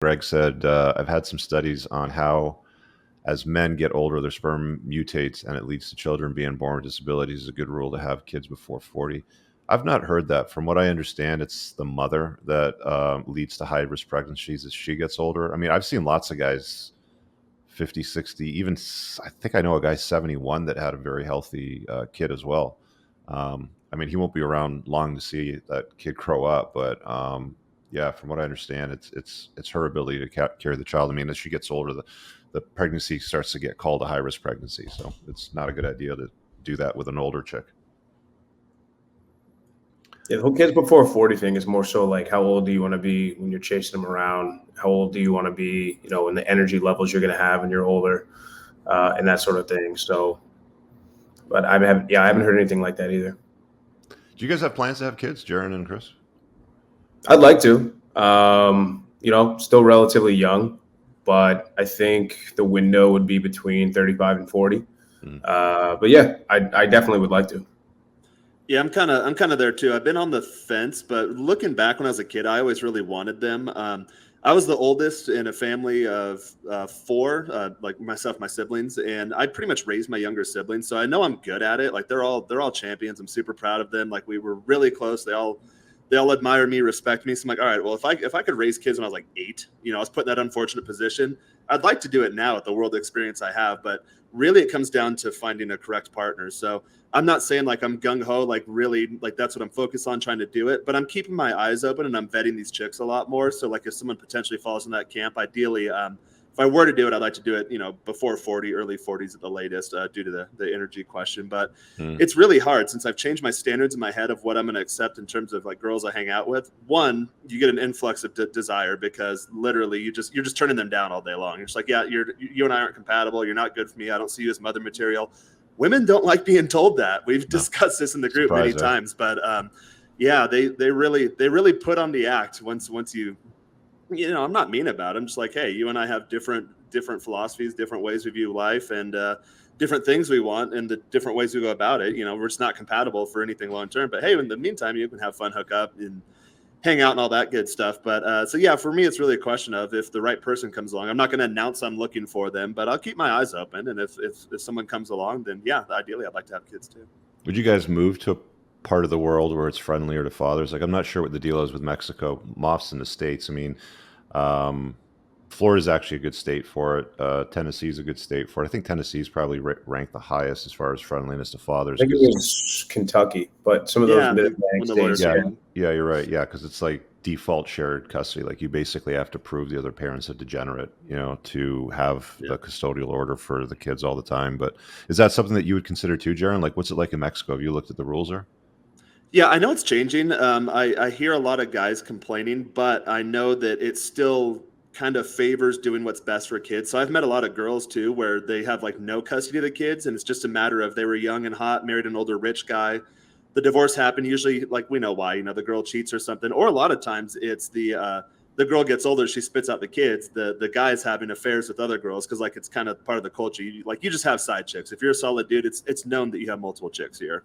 Greg said, I've had some studies on how as men get older, their sperm mutates and it leads to children being born with disabilities. Is a good rule to have kids before 40. I've not heard that. From what I understand, it's the mother that leads to high risk pregnancies as she gets older. I mean, I've seen lots of guys 50, 60, even I think I know a guy 71 that had a very healthy kid as well. I mean, he won't be around long to see that kid grow up, but yeah, from what I understand, it's her ability to carry the child. I mean, as she gets older, the pregnancy starts to get called a high risk pregnancy, so it's not a good idea to do that with an older chick. Yeah, the whole kids before 40 thing is more so like, how old do you want to be when you're chasing them around? How old do you want to be, and the energy levels you're going to have when you're older, and that sort of thing. So, but I haven't heard anything like that either. Do you guys have plans to have kids, Jaron and Chris? I'd like to. Still relatively young, but I think the window would be between 35 and 40. But yeah, I definitely would like to. Yeah, I'm kind of there too. I've been on the fence, but looking back when I was a kid, I always really wanted them. I was the oldest in a family of four, like myself, my siblings, and I pretty much raised my younger siblings, so I know I'm good at it. Like they're all champions. I'm super proud of them. Like we were really close. They all admire me, respect me. So I'm like, all right, well, if I could raise kids when I was like 8, I was put in that unfortunate position. I'd like to do it now with the world experience I have, but really it comes down to finding a correct partner. So I'm not saying like I'm gung-ho, like really like that's what I'm focused on trying to do it, but I'm keeping my eyes open and I'm vetting these chicks a lot more. So like if someone potentially falls in that camp, ideally, if I were to do it, I'd like to do it, before 40, early 40s at the latest, due to the energy question. But it's really hard since I've changed my standards in my head of what I'm going to accept in terms of like girls I hang out with. One, you get an influx of desire because literally you're just turning them down all day long. You're just like, yeah, you and I aren't compatible. You're not good for me. I don't see you as mother material. Women don't like being told that. We've discussed this in the group many times, but yeah, they really put on the act once you. I'm not mean about it. I'm just like, hey, you and I have different philosophies, different ways we view life, and different things we want, and the different ways we go about it. We're just not compatible for anything long term. But hey, in the meantime, you can have fun, hook up, and hang out and all that good stuff. But so yeah, for me, it's really a question of if the right person comes along. I'm not going to announce I'm looking for them, but I'll keep my eyes open. And if someone comes along, then yeah, ideally, I'd like to have kids too. Would you guys move to a part of the world where it's friendlier to fathers? Like, I'm not sure what the deal is with Mexico. Moff's in the States. I mean, Florida's actually a good state for it. Tennessee's a good state for it. I think Tennessee's probably ranked the highest as far as friendliness to fathers. I think it was Kentucky, but some of those mid-Atlantic states. Yeah, you're right. Yeah, because it's like default shared custody. Like you basically have to prove the other parent's a degenerate, to have the custodial order for the kids all the time. But is that something that you would consider too, Jaron? Like, what's it like in Mexico? Have you looked at the rules there? Yeah, I know it's changing. I hear a lot of guys complaining, but I know that it still kind of favors doing what's best for kids. So I've met a lot of girls too, where they have like no custody of the kids, and it's just a matter of they were young and hot, married an older rich guy. The divorce happened. Usually, like we know why. The girl cheats or something, or a lot of times it's the girl gets older, she spits out the kids. The guy's having affairs with other girls because like it's kind of part of the culture. You just have side chicks. If you're a solid dude, it's known that you have multiple chicks here.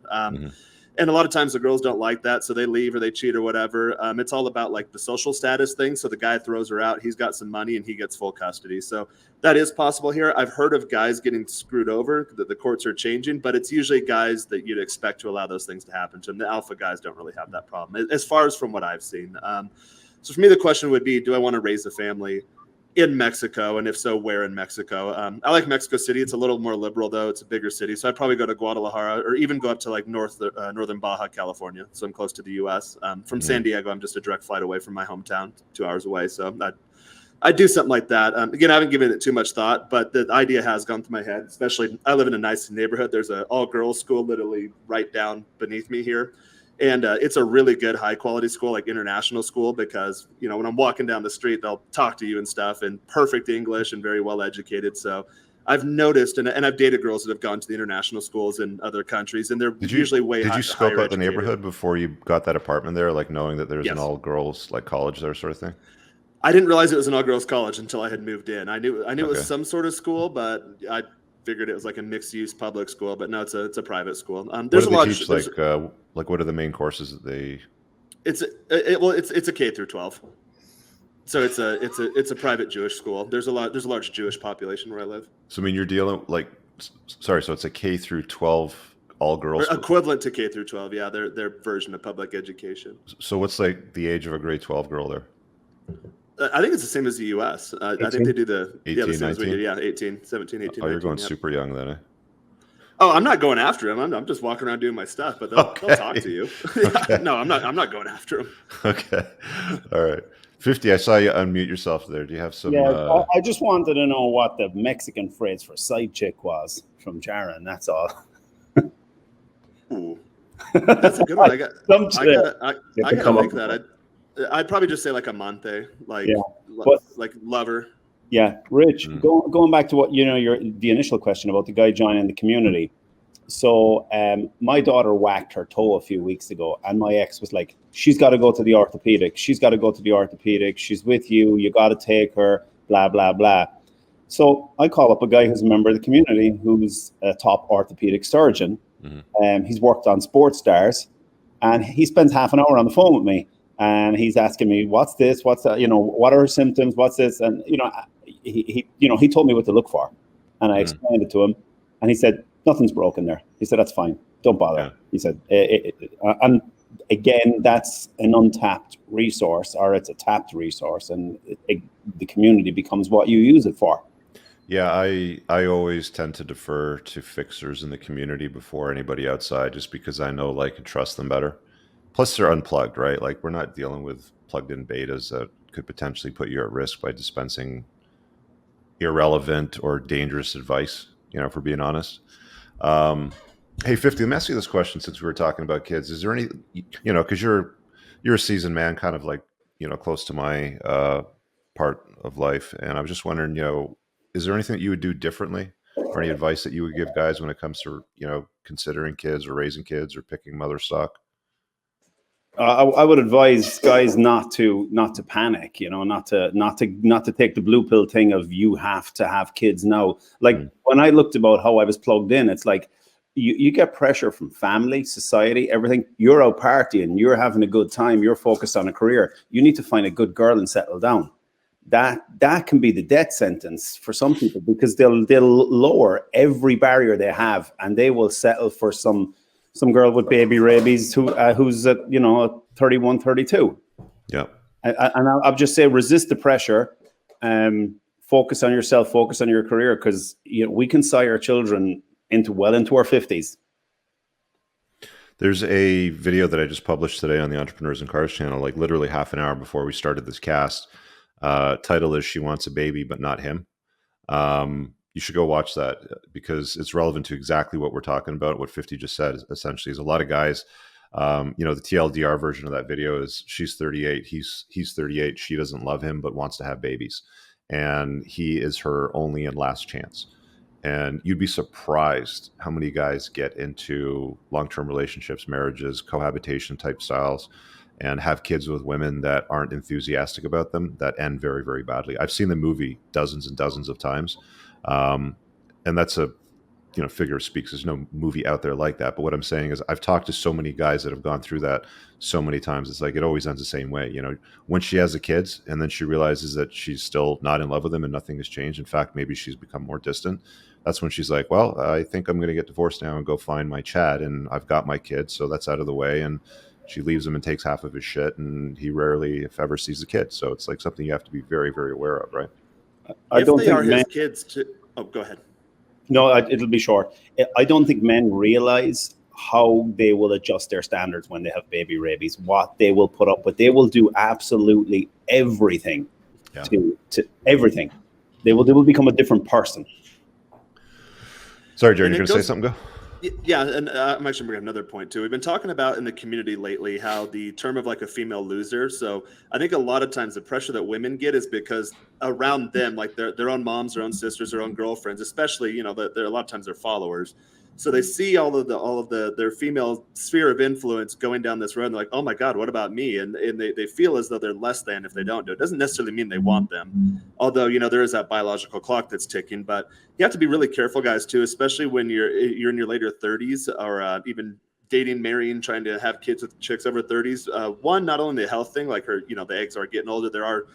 And a lot of times the girls don't like that, so they leave or they cheat or whatever. It's all about like the social status thing. So the guy throws her out, he's got some money, and he gets full custody. So that is possible here. I've heard of guys getting screwed over, that the courts are changing, but it's usually guys that you'd expect to allow those things to happen to. And the alpha guys don't really have that problem, as far as from what I've seen. So for me, the question would be, do I want to raise a family in Mexico, and if so, where in Mexico? I like Mexico City. It's a little more liberal, though. It's a bigger city, so I'd probably go to Guadalajara or even go up to like northern Baja California, so I'm close to the U.S. From San Diego, I'm just a direct flight away from my hometown, 2 hours away, so I'd do something like that. Again, I haven't given it too much thought, but the idea has gone through my head, especially I live in a nice neighborhood. There's an all-girls school literally right down beneath me here. And it's a really good high quality school, like international school, because, when I'm walking down the street, they'll talk to you and stuff in perfect English and very well educated. So I've noticed, and I've dated girls that have gone to the international schools in other countries, and they're usually way higher. Did you scope out the neighborhood before you got that apartment there, like knowing that there's an all girls like college there sort of thing? I didn't realize it was an all girls college until I had moved in. I knew it was some sort of school, but I figured it was like a mixed use public school, but no, it's a private school. There's a lot of like what are the main courses that they? It's a K through 12. So it's a private Jewish school. There's a large Jewish population where I live. So I mean, you're dealing like, sorry, so it's a K through 12 all girls Or school. equivalent to K through 12. Yeah, their version of public education. So what's like the age of a grade 12 girl there? I think it's the same as the US. I think they do the 18, same as we 19? do. Yeah, 18, 17, 18, Oh, you're 19. going Yeah. super young then, eh? Oh, I'm not going after him. I'm just walking around doing my stuff, but they'll talk to you. Okay. No, I'm not going after him. Okay. All right. 50, I saw you unmute yourself there. Do you have some? Yeah, I just wanted to know what the Mexican phrase for side chick was from Jaron. That's all. Ooh, that's a good one. I gotta think that. I'd probably just say like amante, like like lover. Yeah, Rich. Going back to what the initial question about the guy joining the community. So my daughter whacked her toe a few weeks ago, and my ex was like, she's got to go to the orthopedic. She's got to go to the orthopedic. She's with you. You got to take her, blah, blah, blah. So I call up a guy who's a member of the community who's a top orthopedic surgeon. He's worked on sports stars, and he spends half an hour on the phone with me. And he's asking me, what's this? What's that? What are her symptoms? What's this? And, he told me what to look for. And I explained it to him. And he said, nothing's broken there. He said, that's fine. Don't bother. Yeah. He said, and again, that's an untapped resource, or it's a tapped resource, and the community becomes what you use it for. Yeah, I always tend to defer to fixers in the community before anybody outside, just because I know, like, and trust them better. Plus, they're unplugged, right? Like, we're not dealing with plugged-in betas that could potentially put you at risk by dispensing irrelevant or dangerous advice, if we're being honest. Hey, 50, let me ask you this question since we were talking about kids. Is there any, because you're a seasoned man, kind of like, close to my part of life. And I was just wondering, is there anything that you would do differently, or any advice that you would give guys when it comes to, considering kids or raising kids or picking mother stock? I would advise guys not to panic, not to take the blue pill thing of you have to have kids now. Like when I looked about how I was plugged in, it's like you get pressure from family, society, everything. You're out partying, you're having a good time, you're focused on a career. You need to find a good girl and settle down. That can be the death sentence for some people, because they'll lower every barrier they have, and they will settle for some girl with baby rabies who's at 31, 32. Yeah. And I'll just say, resist the pressure. Focus on yourself. Focus on your career, because we can sire children into our 50s. There's a video that I just published today on the Entrepreneurs and Cars channel, like literally half an hour before we started this cast. Title is "She Wants a Baby, but Not Him." You should go watch that, because it's relevant to exactly what we're talking about. What 50 just said, essentially, is a lot of guys, the TLDR version of that video is she's 38, he's 38, she doesn't love him but wants to have babies, and he is her only and last chance. And you'd be surprised how many guys get into long-term relationships, marriages, cohabitation type styles, and have kids with women that aren't enthusiastic about them, that end very, very badly. I've seen the movie dozens and dozens of times. And that's a figure of speech. There's no movie out there like that. But what I'm saying is, I've talked to so many guys that have gone through that so many times. It's like, it always ends the same way. When she has the kids and then she realizes that she's still not in love with him and nothing has changed. In fact, maybe she's become more distant. That's when she's like, well, I think I'm going to get divorced now and go find my Chad, and I've got my kids, so that's out of the way. And she leaves him and takes half of his shit, and he rarely, if ever, sees the kid. So it's like something you have to be very, very aware of, right? I don't think his kids. Oh, go ahead. No, it'll be short. I don't think men realize how they will adjust their standards when they have baby rabies, what they will put up with. They will do absolutely everything to everything. They will become a different person. Sorry, Jared, you're going to say something? Go. Yeah, and I'm actually bringing up another point too. We've been talking about in the community lately how the term of like a female loser. So I think a lot of times the pressure that women get is because around them, like their own moms, their own sisters, their own girlfriends, especially, they're a lot of times their followers. So they see all of their female sphere of influence going down this road, and they're like, oh my God, what about me? And they feel as though they're less than if they don't do it. It doesn't necessarily mean they want them. Although, there is that biological clock that's ticking, but you have to be really careful, guys, too, especially when you're in your later 30s, or even dating, marrying, trying to have kids with chicks over 30s. One, not only the health thing, like her, the eggs are getting older. There are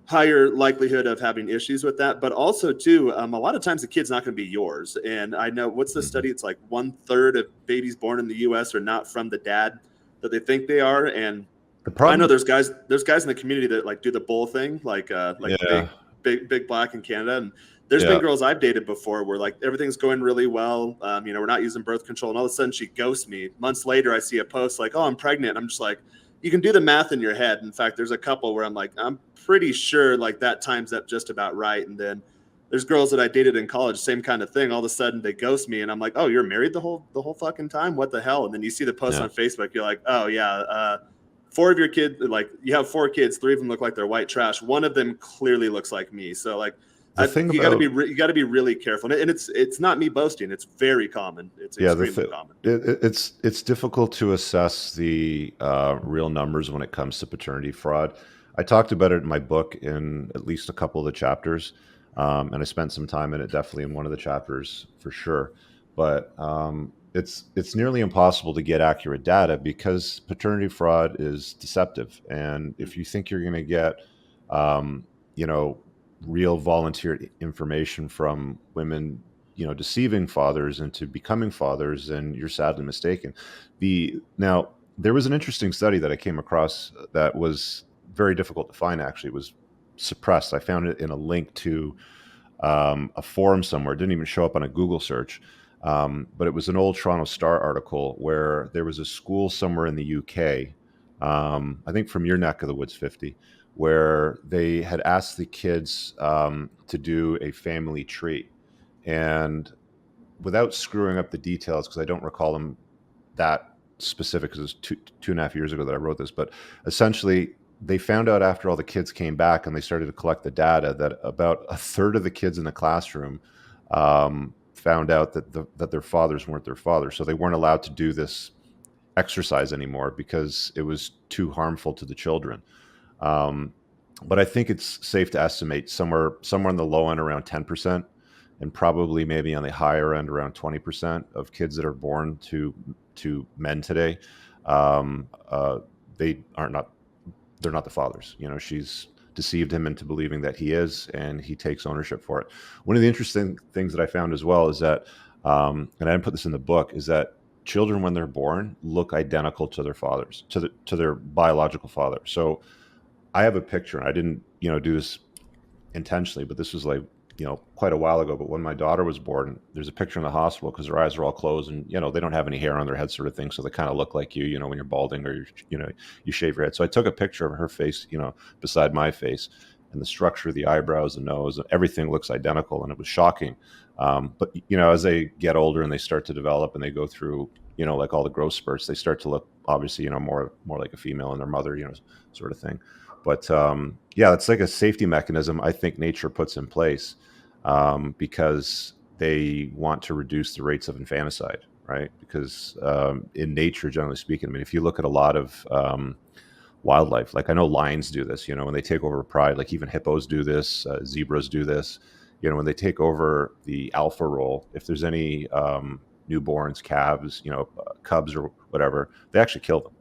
higher likelihood of having issues with that. But also too, a lot of times the kid's not going to be yours. And I know, what's the study? It's like 1/3 of babies born in the US are not from the dad that they think they are. And The problem, I know there's guys in the community that like do the bull thing, like yeah, big black in Canada. And there's yeah, been girls I've dated before where like everything's going really well. We're not using birth control, and all of a sudden she ghosts me. Months later, I see a post like, "Oh, I'm pregnant." I'm just like, you can do the math in your head. In fact, there's a couple where I'm like, I'm pretty sure like that times up just about right. And then there's girls that I dated in college, same kind of thing. All of a sudden they ghost me, and I'm like, "Oh, you're married the whole fucking time? What the hell?" And then you see the post yeah. on Facebook, you're like, "Oh yeah." 4 of your kids, like you have 4 kids, 3 of them look like they're white trash. One of them clearly looks like me. So like, you got to be really careful. And it's not me boasting. It's very common. It's extremely common. It's difficult to assess the real numbers when it comes to paternity fraud. I talked about it in my book in at least a couple of the chapters, and I spent some time in it, definitely in one of the chapters for sure. But it's nearly impossible to get accurate data because paternity fraud is deceptive. And if you think you're going to get, you know, real volunteer information from women, deceiving fathers into becoming fathers, and you're sadly mistaken. Now there was an interesting study that I came across that was very difficult to find. Actually, it was suppressed. I found it in a link to a forum somewhere. It didn't even show up on a Google search. But it was an old Toronto Star article where there was a school somewhere in the UK, I think from your neck of the woods, 50, where they had asked the kids to do a family tree. And without screwing up the details, because I don't recall them that specific, because it was 2.5 years ago that I wrote this, but essentially they found out after all the kids came back and they started to collect the data that about a third of the kids in the classroom found out that their fathers weren't their fathers. So they weren't allowed to do this exercise anymore because it was too harmful to the children. But I think it's safe to estimate somewhere in the low end around 10%, and probably maybe on the higher end around 20% of kids that are born to men today, they're not the fathers. She's deceived him into believing that he is, and he takes ownership for it. One of the interesting things that I found as well is that, and I didn't put this in the book, is that children when they're born look identical to their fathers, to their biological father. So I have a picture, and I didn't, do this intentionally, but this was like, quite a while ago. But when my daughter was born, there's a picture in the hospital because her eyes are all closed, and they don't have any hair on their head, sort of thing. So they kind of look like you, when you're balding or you shave your head. So I took a picture of her face, beside my face, and the structure of the eyebrows, the nose, everything looks identical, and it was shocking. But as they get older and they start to develop and they go through, like all the growth spurts, they start to look obviously, more like a female and their mother, sort of thing. But yeah, it's like a safety mechanism I think nature puts in place, because they want to reduce the rates of infanticide, right? Because in nature, generally speaking, I mean, if you look at a lot of wildlife, like I know lions do this, when they take over pride, like even hippos do this, zebras do this, when they take over the alpha role, if there's any newborns, calves, cubs or whatever, they actually kill them,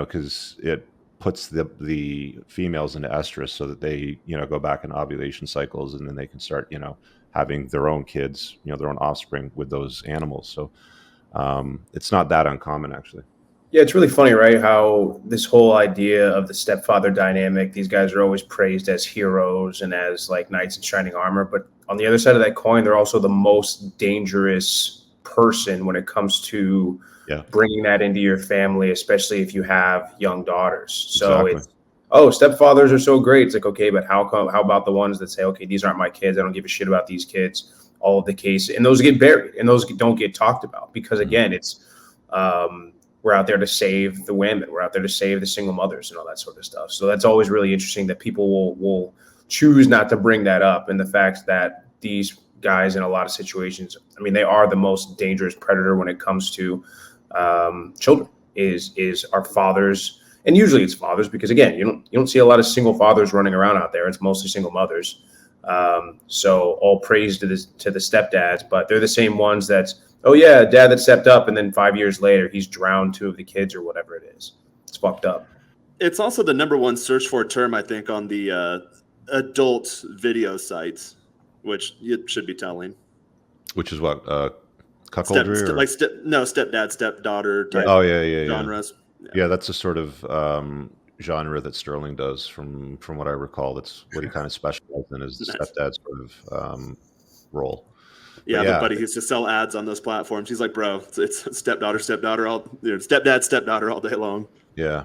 because it puts the females into estrus so that they, go back in ovulation cycles, and then they can start, having their own kids, their own offspring with those animals. So it's not that uncommon, actually. Yeah, it's really funny, right? How this whole idea of the stepfather dynamic, these guys are always praised as heroes and as like knights in shining armor. But on the other side of that coin, they're also the most dangerous person when it comes to bringing that into your family, especially if you have young daughters. So It's, stepfathers are so great. It's like, okay, but how about the ones that say, okay, these aren't my kids, I don't give a shit about these kids, all of the cases, and those get buried and those don't get talked about because again, it's we're out there to save the women, we're out there to save the single mothers and all that sort of stuff. So that's always really interesting that people will choose not to bring that up, and the fact that these guys in a lot of situations, I mean, they are the most dangerous predator when it comes to children is our fathers. And usually it's fathers, because again, you don't see a lot of single fathers running around out there. It's mostly single mothers. So all praise to the stepdads, but they're the same ones that's, oh yeah, dad that stepped up, and then 5 years later he's drowned 2 of the kids or whatever it is. It's fucked up. It's also the number one search for term, I think, on the adult video sites, which you should be telling. Which is what, cuckoldry? Stepdad, stepdaughter type genres. Yeah, that's a sort of genre that Sterling does, from what I recall. That's what he kind of specializes in, is the stepdad sort of role. Yeah, but buddy, he used to sell ads on those platforms. He's like, bro, it's stepdaughter, stepdad, all day long. Yeah,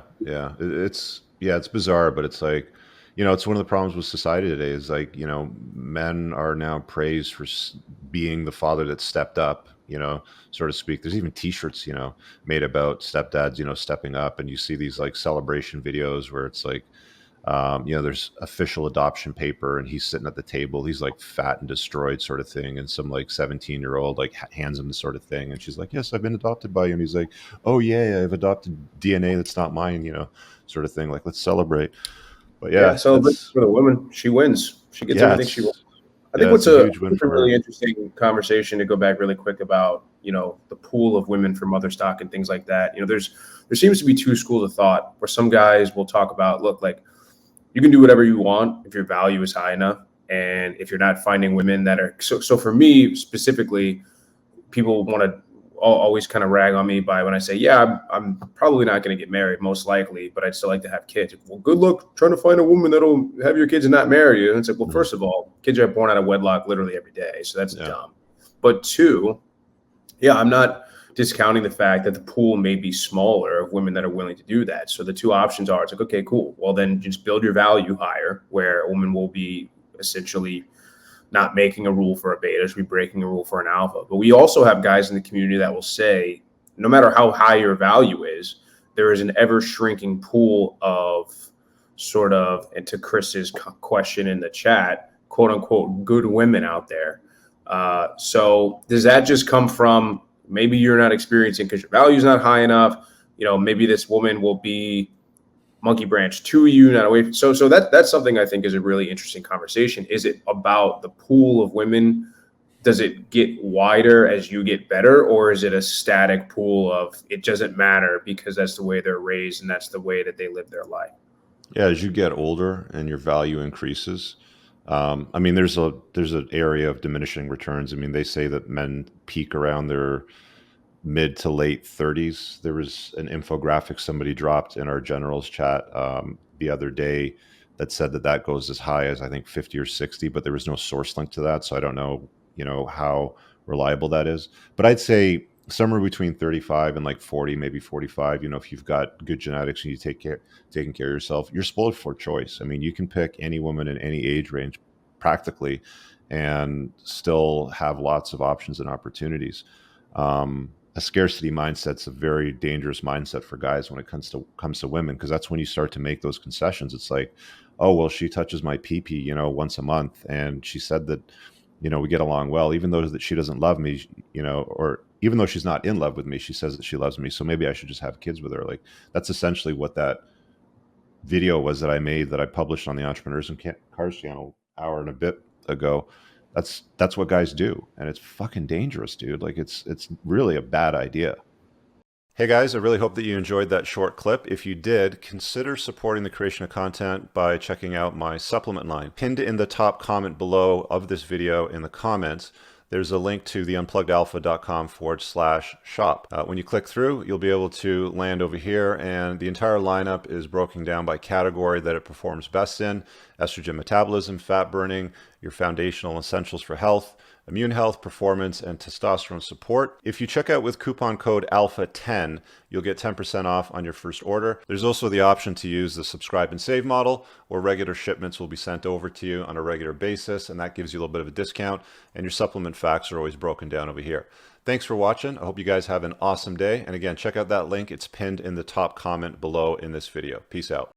it's bizarre, but it's like, it's one of the problems with society today is like, men are now praised for being the father that stepped up, so to speak. There's even t-shirts, made about stepdads, stepping up, and you see these like celebration videos where it's like, there's official adoption paper and he's sitting at the table, he's like fat and destroyed sort of thing, and some like 17-year-old like hands him the sort of thing, and she's like, yes, I've been adopted by you, and he's like, oh yeah, I've adopted DNA that's not mine, sort of thing. Like, let's celebrate. But yeah, celebrate for the woman. She wins. She gets everything she wants. I think what's a really interesting conversation, to go back really quick about, the pool of women for mother stock and things like that. There seems to be two schools of thought, where some guys will talk about, look, like, you can do whatever you want if your value is high enough, and if you're not finding women that are so for me specifically, people want to always kind of rag on me by when I say, yeah, I'm probably not going to get married, most likely, but I'd still like to have kids. Well, good luck trying to find a woman that'll have your kids and not marry you. And it's like, well, first of all, kids are born out of wedlock literally every day, so that's dumb. But two, I'm not discounting the fact that the pool may be smaller of women that are willing to do that. So the two options are, it's like, okay, cool. Well, then just build your value higher, where a woman will be essentially not making a rule for a beta, she'll be breaking a rule for an alpha. But we also have guys in the community that will say, no matter how high your value is, there is an ever shrinking pool of sort of, and to Chris's question in the chat, quote unquote, good women out there. So does that just come from, maybe you're not experiencing because your value is not high enough? Maybe this woman will be monkey branch to you, not away. So that's something I think is a really interesting conversation. Is it about the pool of women? Does it get wider as you get better, or is it a static pool of it doesn't matter because that's the way they're raised and that's the way that they live their life? Yeah, as you get older and your value increases, there's an area of diminishing returns. They say that men peak around their mid to late 30s. There was an infographic somebody dropped in our generals chat the other day that said that goes as high as, I think, 50 or 60, but there was no source link to that, so I don't know, how reliable that is. But I'd say somewhere between 35 and like 40, maybe 45. If you've got good genetics and you taking care of yourself, you're spoiled for choice. You can pick any woman in any age range practically and still have lots of options and opportunities. A scarcity mindset's a very dangerous mindset for guys when it comes to women, because that's when you start to make those concessions. It's like, oh, well, she touches my pee-pee, once a month, and she said that, we get along well, even though that she doesn't love me, or even though she's not in love with me, she says that she loves me, so maybe I should just have kids with her. Like, that's essentially what that video was that I made, that I published on the Entrepreneurs and Cars channel hour and a bit ago. That's what guys do, and it's fucking dangerous, dude. Like, it's really a bad idea. Hey guys, I really hope that you enjoyed that short clip. If you did, consider supporting the creation of content by checking out my supplement line. Pinned in the top comment below of this video in the comments, there's a link to the unpluggedalpha.com/shop. When you click through, you'll be able to land over here, and the entire lineup is broken down by category that it performs best in: estrogen metabolism, fat burning, your foundational essentials for health, immune health, performance, and testosterone support. If you check out with coupon code ALPHA10, you'll get 10% off on your first order. There's also the option to use the subscribe and save model, where regular shipments will be sent over to you on a regular basis, and that gives you a little bit of a discount, and your supplement facts are always broken down over here. Thanks for watching. I hope you guys have an awesome day. And again, check out that link. It's pinned in the top comment below in this video. Peace out.